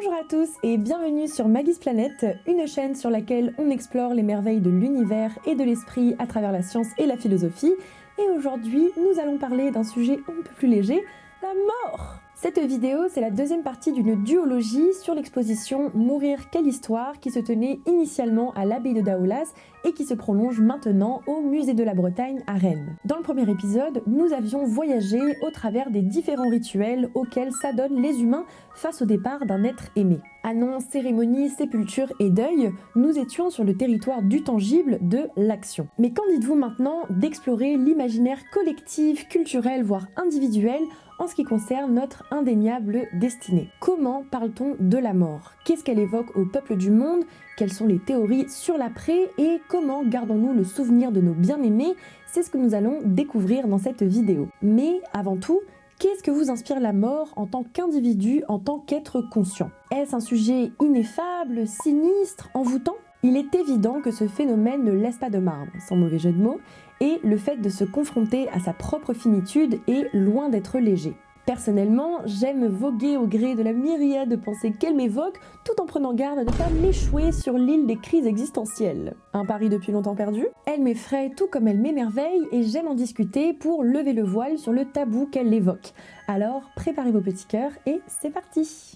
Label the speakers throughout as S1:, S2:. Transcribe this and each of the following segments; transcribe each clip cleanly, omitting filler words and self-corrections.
S1: Bonjour à tous et bienvenue sur Maggie's Planet, une chaîne sur laquelle on explore les merveilles de l'univers et de l'esprit à travers la science et la philosophie. Et aujourd'hui, nous allons parler d'un sujet un peu plus léger, la mort. Cette vidéo, c'est la deuxième partie d'une duologie sur l'exposition Mourir quelle histoire qui se tenait initialement à l'abbaye de Daoulas et qui se prolonge maintenant au musée de la Bretagne à Rennes. Dans le premier épisode, nous avions voyagé au travers des différents rituels auxquels s'adonnent les humains face au départ d'un être aimé. Annonce, cérémonie, sépulture et deuil, nous étions sur le territoire du tangible, de l'action. Mais qu'en dites-vous maintenant d'explorer l'imaginaire collectif, culturel, voire individuel en ce qui concerne notre indéniable destinée? Comment parle-t-on de la mort? Qu'est-ce qu'elle évoque au peuple du monde? Quelles sont les théories sur l'après? Et comment gardons-nous le souvenir de nos bien-aimés? C'est ce que nous allons découvrir dans cette vidéo. Mais avant tout, qu'est-ce que vous inspire la mort en tant qu'individu, en tant qu'être conscient? Est-ce un sujet ineffable, sinistre, envoûtant? Il est évident que ce phénomène ne laisse pas de marbre, sans mauvais jeu de mots, et le fait de se confronter à sa propre finitude est loin d'être léger. Personnellement, j'aime voguer au gré de la myriade de pensées qu'elle m'évoque, tout en prenant garde à ne pas m'échouer sur l'île des crises existentielles. Un pari depuis longtemps perdu? Elle m'effraie tout comme elle m'émerveille et j'aime en discuter pour lever le voile sur le tabou qu'elle évoque. Alors, préparez vos petits cœurs et c'est parti!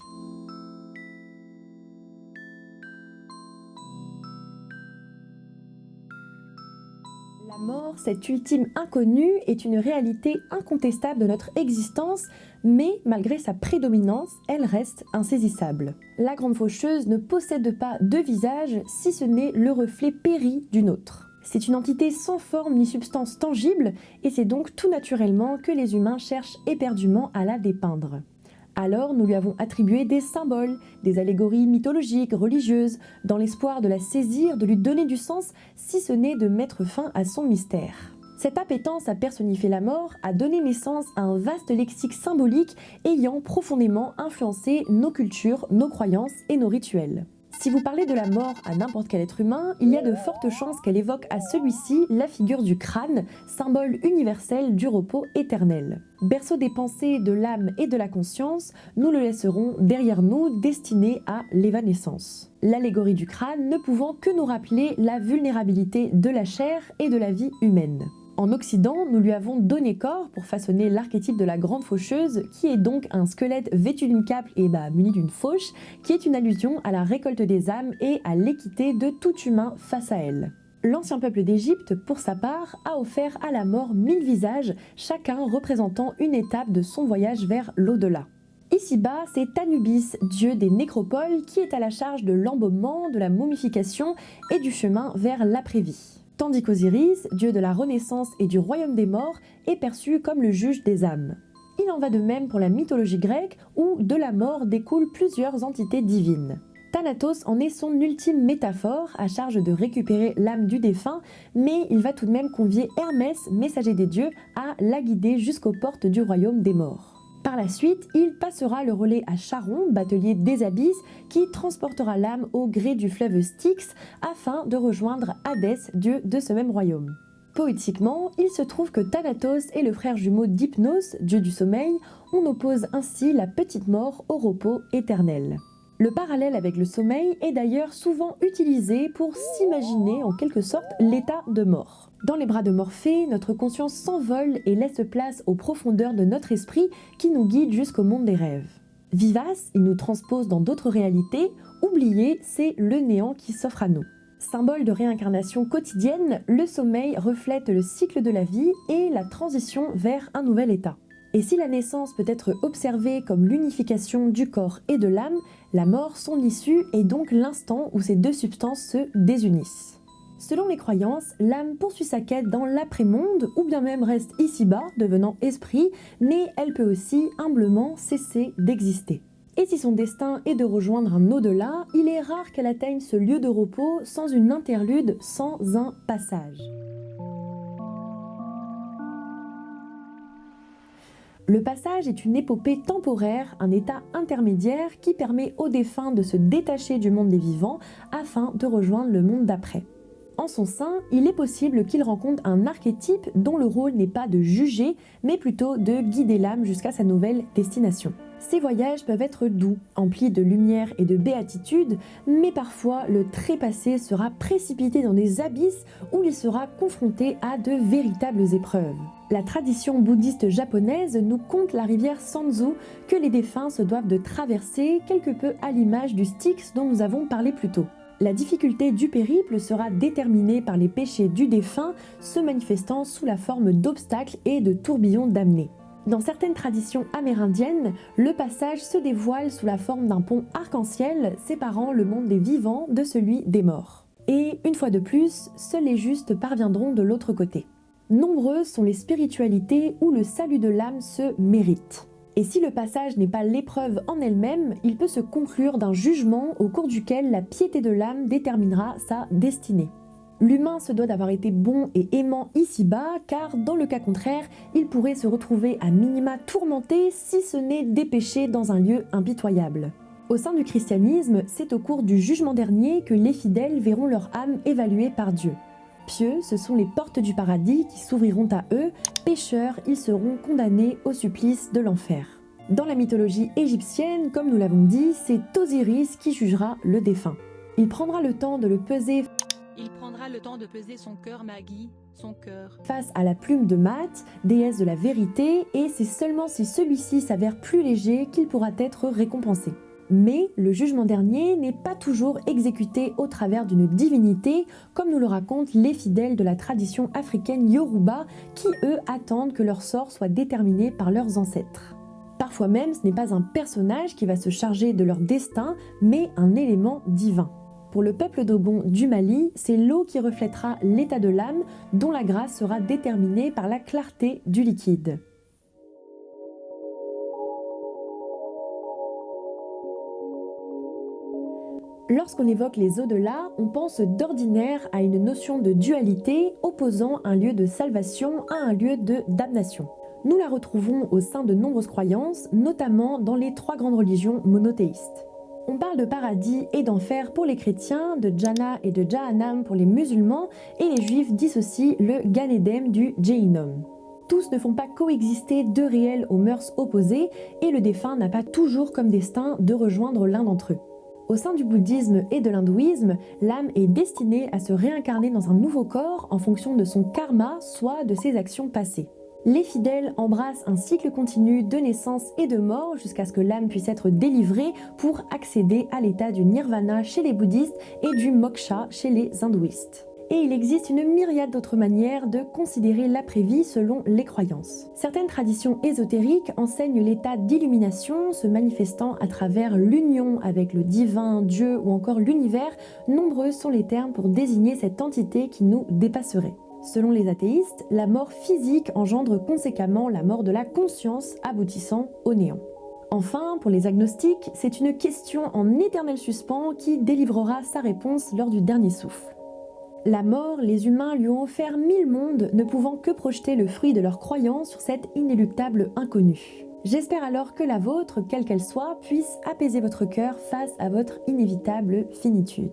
S1: La mort, cette ultime inconnue, est une réalité incontestable de notre existence, mais malgré sa prédominance, elle reste insaisissable. La grande faucheuse ne possède pas de visage, si ce n'est le reflet péri d'une autre. C'est une entité sans forme ni substance tangible, et c'est donc tout naturellement que les humains cherchent éperdument à la dépeindre. Alors nous lui avons attribué des symboles, des allégories mythologiques, religieuses, dans l'espoir de la saisir, de lui donner du sens, si ce n'est de mettre fin à son mystère. Cette appétence à personnifier la mort a donné naissance à un vaste lexique symbolique ayant profondément influencé nos cultures, nos croyances et nos rituels. Si vous parlez de la mort à n'importe quel être humain, il y a de fortes chances qu'elle évoque à celui-ci la figure du crâne, symbole universel du repos éternel. Berceau des pensées, de l'âme et de la conscience, nous le laisserons derrière nous, destiné à l'évanescence. L'allégorie du crâne ne pouvant que nous rappeler la vulnérabilité de la chair et de la vie humaine. En Occident, nous lui avons donné corps pour façonner l'archétype de la grande faucheuse, qui est donc un squelette vêtu d'une cape et muni d'une fauche, qui est une allusion à la récolte des âmes et à l'équité de tout humain face à elle. L'ancien peuple d'Égypte, pour sa part, a offert à la mort 1000 visages, chacun représentant une étape de son voyage vers l'au-delà. Ici-bas, c'est Anubis, dieu des nécropoles, qui est à la charge de l'embaumement, de la momification et du chemin vers l'après-vie. Tandis qu'Osiris, dieu de la renaissance et du royaume des morts, est perçu comme le juge des âmes. Il en va de même pour la mythologie grecque, où de la mort découlent plusieurs entités divines. Thanatos en est son ultime métaphore, à charge de récupérer l'âme du défunt, mais il va tout de même convier Hermès, messager des dieux, à la guider jusqu'aux portes du royaume des morts. Par la suite, il passera le relais à Charon, batelier des abysses, qui transportera l'âme au gré du fleuve Styx afin de rejoindre Hadès, dieu de ce même royaume. Poétiquement, il se trouve que Thanatos est le frère jumeau d'Hypnos, dieu du sommeil. On oppose ainsi la petite mort au repos éternel. Le parallèle avec le sommeil est d'ailleurs souvent utilisé pour s'imaginer en quelque sorte l'état de mort. Dans les bras de Morphée, notre conscience s'envole et laisse place aux profondeurs de notre esprit qui nous guide jusqu'au monde des rêves. Vivace, il nous transpose dans d'autres réalités. Oublié, c'est le néant qui s'offre à nous. Symbole de réincarnation quotidienne, le sommeil reflète le cycle de la vie et la transition vers un nouvel état. Et si la naissance peut être observée comme l'unification du corps et de l'âme, la mort, son issue, est donc l'instant où ces deux substances se désunissent. Selon les croyances, l'âme poursuit sa quête dans l'après-monde ou bien même reste ici-bas, devenant esprit, mais elle peut aussi humblement cesser d'exister. Et si son destin est de rejoindre un au-delà, il est rare qu'elle atteigne ce lieu de repos sans une interlude, sans un passage. Le passage est une épopée temporaire, un état intermédiaire qui permet aux défunts de se détacher du monde des vivants afin de rejoindre le monde d'après. En son sein, il est possible qu'il rencontre un archétype dont le rôle n'est pas de juger, mais plutôt de guider l'âme jusqu'à sa nouvelle destination. Ces voyages peuvent être doux, emplis de lumière et de béatitude, mais parfois le trépassé sera précipité dans des abysses où il sera confronté à de véritables épreuves. La tradition bouddhiste japonaise nous conte la rivière Sanzu que les défunts se doivent de traverser, quelque peu à l'image du Styx dont nous avons parlé plus tôt. La difficulté du périple sera déterminée par les péchés du défunt, se manifestant sous la forme d'obstacles et de tourbillons d'amener. Dans certaines traditions amérindiennes, le passage se dévoile sous la forme d'un pont arc-en-ciel séparant le monde des vivants de celui des morts. Et une fois de plus, seuls les justes parviendront de l'autre côté. Nombreuses sont les spiritualités où le salut de l'âme se mérite. Et si le passage n'est pas l'épreuve en elle-même, il peut se conclure d'un jugement au cours duquel la piété de l'âme déterminera sa destinée. L'humain se doit d'avoir été bon et aimant ici-bas, car dans le cas contraire, il pourrait se retrouver à minima tourmenté, si ce n'est dépêché dans un lieu impitoyable. Au sein du christianisme, c'est au cours du jugement dernier que les fidèles verront leur âme évaluée par Dieu. Pieux, ce sont les portes du paradis qui s'ouvriront à eux, pécheurs, ils seront condamnés au supplice de l'enfer. Dans la mythologie égyptienne, comme nous l'avons dit, c'est Osiris qui jugera le défunt. Il prendra le temps de le peser
S2: son cœur Magi, son cœur.
S1: Face à la plume de Maat, déesse de la vérité, et c'est seulement si celui-ci s'avère plus léger qu'il pourra être récompensé. Mais le jugement dernier n'est pas toujours exécuté au travers d'une divinité, comme nous le racontent les fidèles de la tradition africaine Yoruba, qui eux attendent que leur sort soit déterminé par leurs ancêtres. Parfois même, ce n'est pas un personnage qui va se charger de leur destin, mais un élément divin. Pour le peuple Dogon du Mali, c'est l'eau qui reflètera l'état de l'âme, dont la grâce sera déterminée par la clarté du liquide. Lorsqu'on évoque les au-delà, on pense d'ordinaire à une notion de dualité opposant un lieu de salvation à un lieu de damnation. Nous la retrouvons au sein de nombreuses croyances, notamment dans les 3 grandes religions monothéistes. On parle de paradis et d'enfer pour les chrétiens, de Jannah et de Jahannam pour les musulmans, et les juifs dissocient le Gan Eden du Gehinnom. Tous ne font pas coexister 2 réels aux mœurs opposées, et le défunt n'a pas toujours comme destin de rejoindre l'un d'entre eux. Au sein du bouddhisme et de l'hindouisme, l'âme est destinée à se réincarner dans un nouveau corps en fonction de son karma, soit de ses actions passées. Les fidèles embrassent un cycle continu de naissance et de mort jusqu'à ce que l'âme puisse être délivrée pour accéder à l'état du nirvana chez les bouddhistes et du moksha chez les hindouistes. Et il existe une myriade d'autres manières de considérer l'après-vie selon les croyances. Certaines traditions ésotériques enseignent l'état d'illumination se manifestant à travers l'union avec le divin, Dieu ou encore l'univers. Nombreux sont les termes pour désigner cette entité qui nous dépasserait. Selon les athéistes, la mort physique engendre conséquemment la mort de la conscience, aboutissant au néant. Enfin, pour les agnostiques, c'est une question en éternel suspens qui délivrera sa réponse lors du dernier souffle. La mort, les humains lui ont offert 1000 mondes, ne pouvant que projeter le fruit de leur croyance sur cette inéluctable inconnue. J'espère alors que la vôtre, quelle qu'elle soit, puisse apaiser votre cœur face à votre inévitable finitude.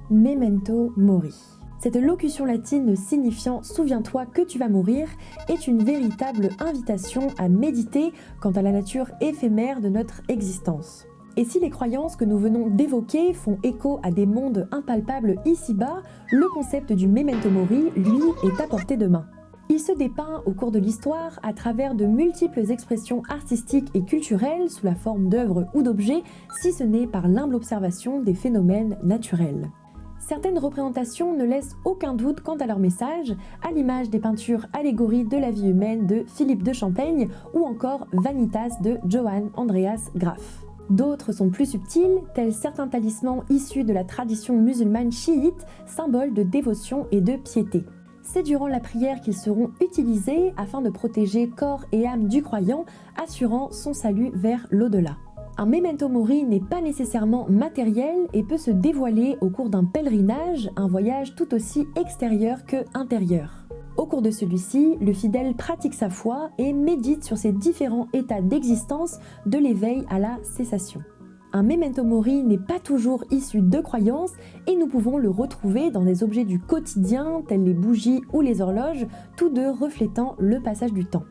S1: Memento mori. Cette locution latine signifiant « souviens-toi que tu vas mourir » est une véritable invitation à méditer quant à la nature éphémère de notre existence. Et si les croyances que nous venons d'évoquer font écho à des mondes impalpables ici-bas, le concept du memento mori, lui, est à portée de main. Il se dépeint au cours de l'histoire à travers de multiples expressions artistiques et culturelles sous la forme d'œuvres ou d'objets, si ce n'est par l'humble observation des phénomènes naturels. Certaines représentations ne laissent aucun doute quant à leur message, à l'image des peintures allégories de la vie humaine de Philippe de Champaigne ou encore Vanitas de Johann Andreas Graf. D'autres sont plus subtiles, tels certains talismans issus de la tradition musulmane chiite, symboles de dévotion et de piété. C'est durant la prière qu'ils seront utilisés afin de protéger corps et âme du croyant, assurant son salut vers l'au-delà. Un memento mori n'est pas nécessairement matériel et peut se dévoiler au cours d'un pèlerinage, un voyage tout aussi extérieur que intérieur. Au cours de celui-ci, le fidèle pratique sa foi et médite sur ses différents états d'existence, de l'éveil à la cessation. Un memento mori n'est pas toujours issu de croyances et nous pouvons le retrouver dans des objets du quotidien tels les bougies ou les horloges, tous deux reflétant le passage du temps.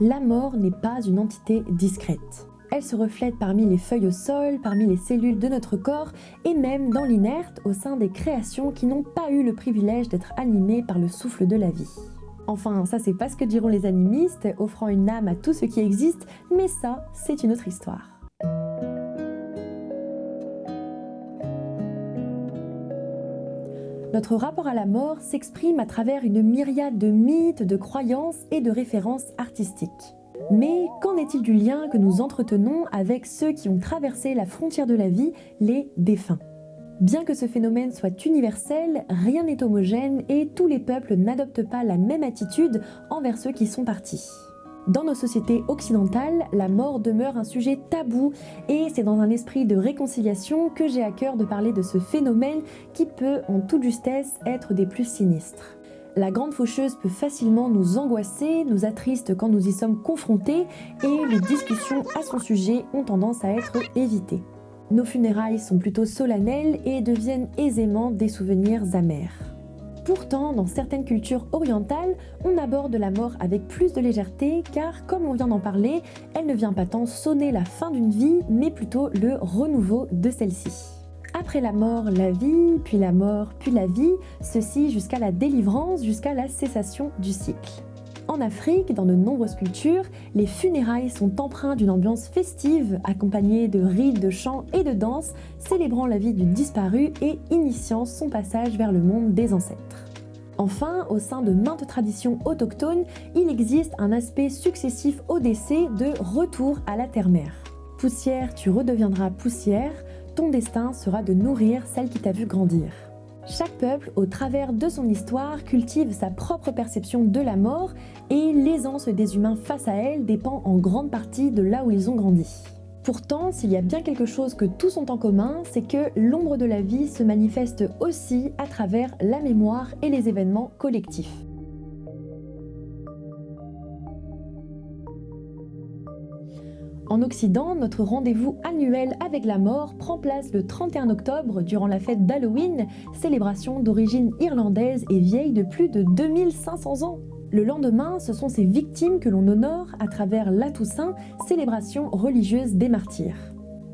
S1: La mort n'est pas une entité discrète. Elle se reflète parmi les feuilles au sol, parmi les cellules de notre corps et même dans l'inerte au sein des créations qui n'ont pas eu le privilège d'être animées par le souffle de la vie. Enfin, ça c'est pas ce que diront les animistes, offrant une âme à tout ce qui existe, mais ça, c'est une autre histoire. Notre rapport à la mort s'exprime à travers une myriade de mythes, de croyances et de références artistiques. Mais qu'en est-il du lien que nous entretenons avec ceux qui ont traversé la frontière de la vie, les défunts ? Bien que ce phénomène soit universel, rien n'est homogène et tous les peuples n'adoptent pas la même attitude envers ceux qui sont partis. Dans nos sociétés occidentales, la mort demeure un sujet tabou et c'est dans un esprit de réconciliation que j'ai à cœur de parler de ce phénomène qui peut, en toute justesse, être des plus sinistres. La grande faucheuse peut facilement nous angoisser, nous attriste quand nous y sommes confrontés et les discussions à son sujet ont tendance à être évitées. Nos funérailles sont plutôt solennelles et deviennent aisément des souvenirs amers. Pourtant, dans certaines cultures orientales, on aborde la mort avec plus de légèreté car, comme on vient d'en parler, elle ne vient pas tant sonner la fin d'une vie, mais plutôt le renouveau de celle-ci. Après la mort, la vie, puis la mort, puis la vie, ceci jusqu'à la délivrance, jusqu'à la cessation du cycle. En Afrique, dans de nombreuses cultures, les funérailles sont empreintes d'une ambiance festive, accompagnée de rites, de chants et de danses, célébrant la vie du disparu et initiant son passage vers le monde des ancêtres. Enfin, au sein de maintes traditions autochtones, il existe un aspect successif au décès de retour à la terre-mère. Poussière, tu redeviendras poussière, ton destin sera de nourrir celle qui t'a vu grandir. Chaque peuple, au travers de son histoire, cultive sa propre perception de la mort et l'aisance des humains face à elle dépend en grande partie de là où ils ont grandi. Pourtant, s'il y a bien quelque chose que tous ont en commun, c'est que l'ombre de la vie se manifeste aussi à travers la mémoire et les événements collectifs. En Occident, notre rendez-vous annuel avec la mort prend place le 31 octobre durant la fête d'Halloween, célébration d'origine irlandaise et vieille de plus de 2500 ans. Le lendemain, ce sont ces victimes que l'on honore à travers la Toussaint, célébration religieuse des martyrs.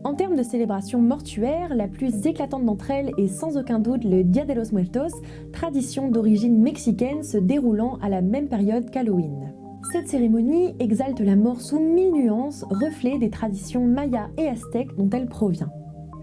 S1: En termes de célébration mortuaire, la plus éclatante d'entre elles est sans aucun doute le Dia de los Muertos, tradition d'origine mexicaine se déroulant à la même période qu'Halloween. Cette cérémonie exalte la mort sous 1000 nuances, reflet des traditions mayas et aztèques dont elle provient.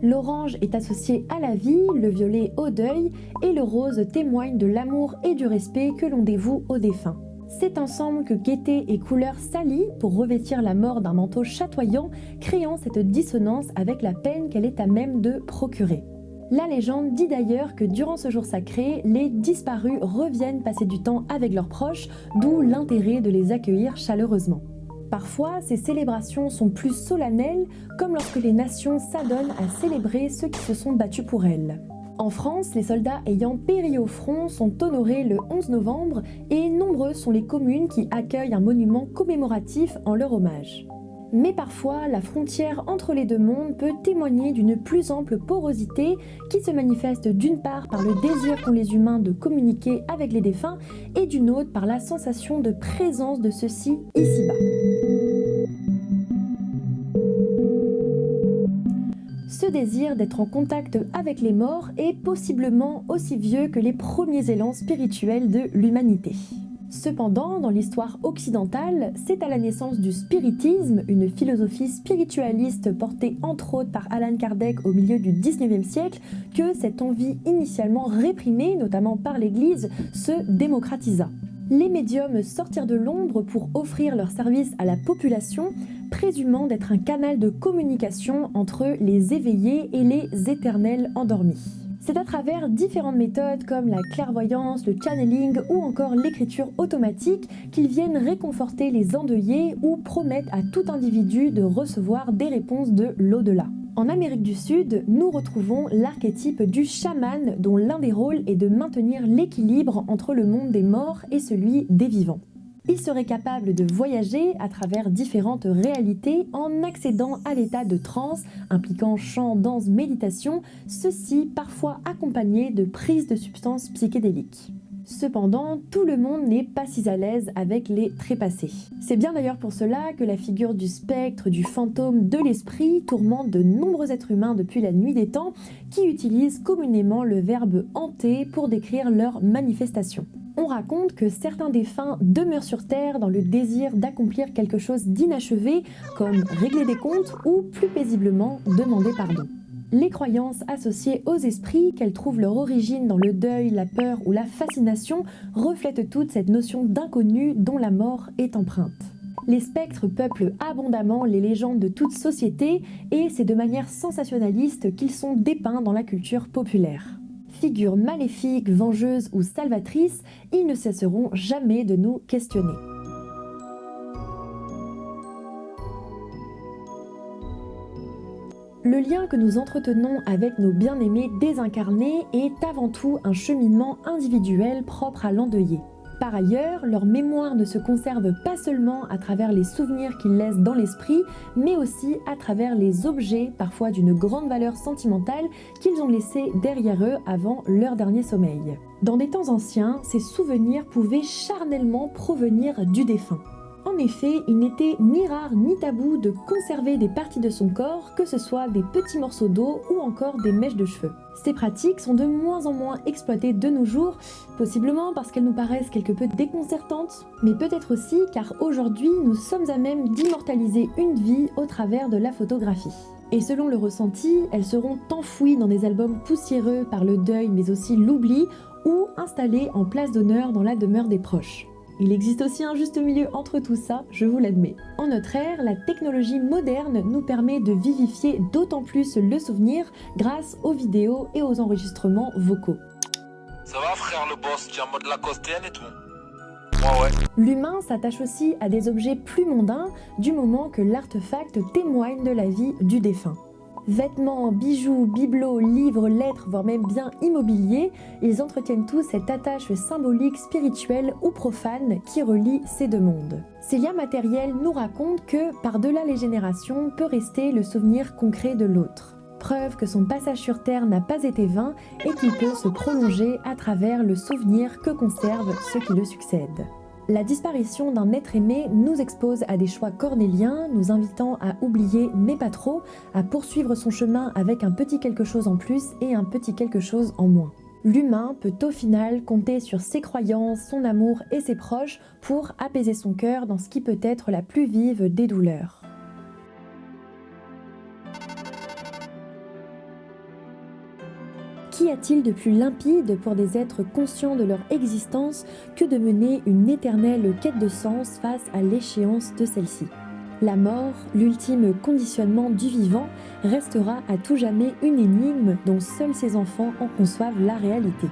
S1: L'orange est associé à la vie, le violet au deuil et le rose témoigne de l'amour et du respect que l'on dévoue aux défunts. C'est ensemble que gaieté et couleurs s'allient pour revêtir la mort d'un manteau chatoyant, créant cette dissonance avec la peine qu'elle est à même de procurer. La légende dit d'ailleurs que durant ce jour sacré, les disparus reviennent passer du temps avec leurs proches, d'où l'intérêt de les accueillir chaleureusement. Parfois, ces célébrations sont plus solennelles, comme lorsque les nations s'adonnent à célébrer ceux qui se sont battus pour elles. En France, les soldats ayant péri au front sont honorés le 11 novembre et nombreuses sont les communes qui accueillent un monument commémoratif en leur hommage. Mais parfois, la frontière entre les deux mondes peut témoigner d'une plus ample porosité qui se manifeste d'une part par le désir qu'ont les humains de communiquer avec les défunts et d'une autre par la sensation de présence de ceux-ci ici-bas. Ce désir d'être en contact avec les morts est possiblement aussi vieux que les premiers élans spirituels de l'humanité. Cependant, dans l'histoire occidentale, c'est à la naissance du spiritisme, une philosophie spiritualiste portée entre autres par Allan Kardec au milieu du XIXe siècle, que cette envie initialement réprimée, notamment par l'Église, se démocratisa. Les médiums sortirent de l'ombre pour offrir leurs services à la population, présumant d'être un canal de communication entre les éveillés et les éternels endormis. C'est à travers différentes méthodes comme la clairvoyance, le channeling ou encore l'écriture automatique qu'ils viennent réconforter les endeuillés ou promettent à tout individu de recevoir des réponses de l'au-delà. En Amérique du Sud, nous retrouvons l'archétype du chaman dont l'un des rôles est de maintenir l'équilibre entre le monde des morts et celui des vivants. Il serait capable de voyager à travers différentes réalités en accédant à l'état de transe, impliquant chant, danse, méditation, ceci parfois accompagné de prises de substances psychédéliques. Cependant, tout le monde n'est pas si à l'aise avec les trépassés. C'est bien d'ailleurs pour cela que la figure du spectre, du fantôme, de l'esprit tourmente de nombreux êtres humains depuis la nuit des temps qui utilisent communément le verbe hanter pour décrire leur manifestation. On raconte que certains défunts demeurent sur Terre dans le désir d'accomplir quelque chose d'inachevé, comme régler des comptes ou, plus paisiblement, demander pardon. Les croyances associées aux esprits, qu'elles trouvent leur origine dans le deuil, la peur ou la fascination, reflètent toute cette notion d'inconnu dont la mort est empreinte. Les spectres peuplent abondamment les légendes de toute société et c'est de manière sensationnaliste qu'ils sont dépeints dans la culture populaire. Figures maléfiques, vengeuses ou salvatrices, ils ne cesseront jamais de nous questionner. Le lien que nous entretenons avec nos bien-aimés désincarnés est avant tout un cheminement individuel propre à l'endeuillé. Par ailleurs, leur mémoire ne se conserve pas seulement à travers les souvenirs qu'ils laissent dans l'esprit, mais aussi à travers les objets, parfois d'une grande valeur sentimentale, qu'ils ont laissés derrière eux avant leur dernier sommeil. Dans des temps anciens, ces souvenirs pouvaient charnellement provenir du défunt. En effet, il n'était ni rare ni tabou de conserver des parties de son corps, que ce soit des petits morceaux d'eau ou encore des mèches de cheveux. Ces pratiques sont de moins en moins exploitées de nos jours, possiblement parce qu'elles nous paraissent quelque peu déconcertantes, mais peut-être aussi car aujourd'hui nous sommes à même d'immortaliser une vie au travers de la photographie. Et selon le ressenti, elles seront enfouies dans des albums poussiéreux par le deuil mais aussi l'oubli, ou installées en place d'honneur dans la demeure des proches. Il existe aussi un juste milieu entre tout ça, je vous l'admets. En notre ère, la technologie moderne nous permet de vivifier d'autant plus le souvenir grâce aux vidéos et aux enregistrements vocaux.
S3: Ça va frère le boss, tu es en mode lacostéenne et tout? Ouais.
S1: L'humain s'attache aussi à des objets plus mondains du moment que l'artefact témoigne de la vie du défunt. Vêtements, bijoux, bibelots, livres, lettres, voire même biens immobiliers, ils entretiennent tous cette attache symbolique, spirituelle ou profane qui relie ces deux mondes. Ces liens matériels nous racontent que, par-delà les générations, peut rester le souvenir concret de l'autre. Preuve que son passage sur Terre n'a pas été vain et qu'il peut se prolonger à travers le souvenir que conservent ceux qui le succèdent. La disparition d'un être aimé nous expose à des choix cornéliens, nous invitant à oublier mais pas trop, à poursuivre son chemin avec un petit quelque chose en plus et un petit quelque chose en moins. L'humain peut au final compter sur ses croyances, son amour et ses proches pour apaiser son cœur dans ce qui peut être la plus vive des douleurs. Qu'y a-t-il de plus limpide pour des êtres conscients de leur existence que de mener une éternelle quête de sens face à l'échéance de celle-ci? La mort, l'ultime conditionnement du vivant, restera à tout jamais une énigme dont seuls ses enfants en conçoivent la réalité.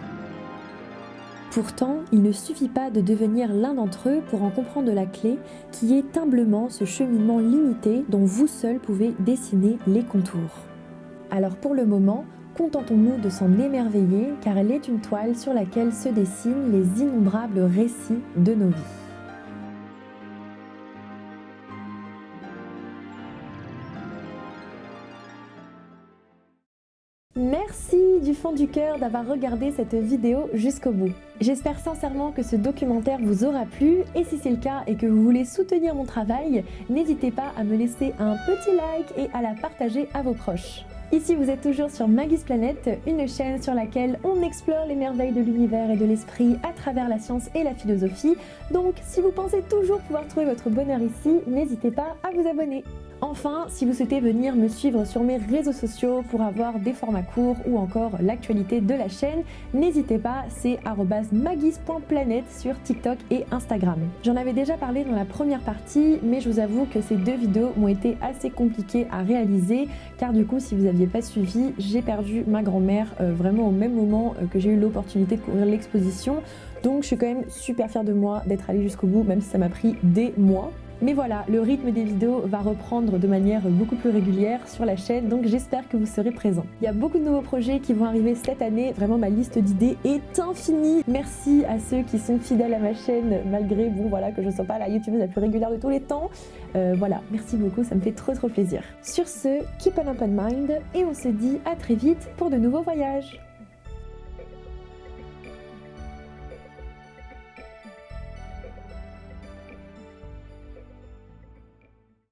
S1: Pourtant, il ne suffit pas de devenir l'un d'entre eux pour en comprendre la clé, qui est humblement ce cheminement limité dont vous seul pouvez dessiner les contours. Alors pour le moment, contentons-nous de s'en émerveiller car elle est une toile sur laquelle se dessinent les innombrables récits de nos vies. Merci du fond du cœur d'avoir regardé cette vidéo jusqu'au bout. J'espère sincèrement que ce documentaire vous aura plu et si c'est le cas et que vous voulez soutenir mon travail, n'hésitez pas à me laisser un petit like et à la partager à vos proches. Ici vous êtes toujours sur Maggie's Planet, une chaîne sur laquelle on explore les merveilles de l'univers et de l'esprit à travers la science et la philosophie. Donc si vous pensez toujours pouvoir trouver votre bonheur ici, n'hésitez pas à vous abonner. Enfin, si vous souhaitez venir me suivre sur mes réseaux sociaux pour avoir des formats courts ou encore l'actualité de la chaîne, n'hésitez pas, c'est @maggies.planet sur TikTok et Instagram. J'en avais déjà parlé dans la première partie, mais je vous avoue que ces deux vidéos m'ont été assez compliquées à réaliser, car du coup, si vous n'aviez pas suivi, j'ai perdu ma grand-mère vraiment au même moment que j'ai eu l'opportunité de couvrir l'exposition. Donc je suis quand même super fière de moi d'être allée jusqu'au bout, même si ça m'a pris des mois. Mais voilà, le rythme des vidéos va reprendre de manière beaucoup plus régulière sur la chaîne, donc j'espère que vous serez présents. Il y a beaucoup de nouveaux projets qui vont arriver cette année, vraiment ma liste d'idées est infinie. Merci à ceux qui sont fidèles à ma chaîne, malgré que je ne sois pas la youtubeuse la plus régulière de tous les temps. Voilà, merci beaucoup, ça me fait trop plaisir. Sur ce, keep an open mind et on se dit à très vite pour de nouveaux voyages.